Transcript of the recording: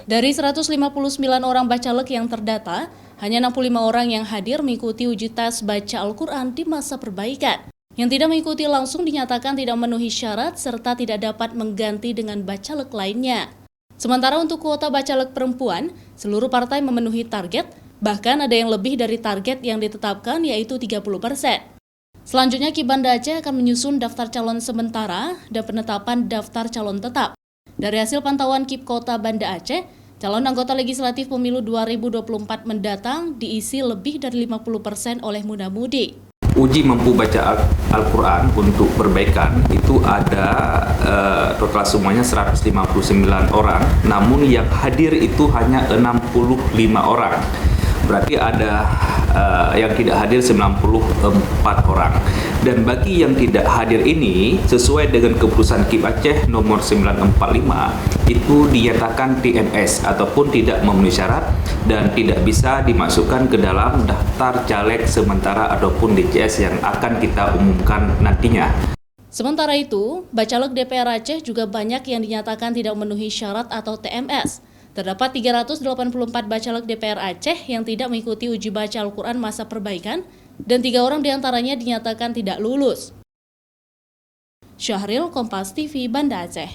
Dari 159 orang bacalek yang terdata, hanya 65 orang yang hadir mengikuti uji tes baca Al-Quran di masa perbaikan. Yang tidak mengikuti langsung dinyatakan tidak memenuhi syarat serta tidak dapat mengganti dengan bacalek lainnya. Sementara untuk kuota bacalek perempuan, seluruh partai memenuhi target, bahkan ada yang lebih dari target yang ditetapkan yaitu 30%. Selanjutnya KIP Banda Aceh akan menyusun daftar calon sementara dan penetapan daftar calon tetap. Dari hasil pantauan KIP Kota Banda Aceh, calon anggota legislatif pemilu 2024 mendatang diisi lebih dari 50% oleh muda-mudi. Uji mampu baca Al-Quran untuk perbaikan itu ada total semuanya 159 orang, namun yang hadir itu hanya 65 orang. Berarti ada yang tidak hadir 94 orang. Dan bagi yang tidak hadir ini, sesuai dengan keputusan KIP Aceh nomor 945, itu dinyatakan TMS ataupun tidak memenuhi syarat dan tidak bisa dimasukkan ke dalam daftar caleg sementara ataupun DCS yang akan kita umumkan nantinya. Sementara itu, bacalek DPR Aceh juga banyak yang dinyatakan tidak memenuhi syarat atau TMS. Terdapat 384 bacalek DPR Aceh yang tidak mengikuti uji baca Al-Quran masa perbaikan dan 3 orang diantaranya dinyatakan tidak lulus. Syahril, Kompas TV, Banda Aceh.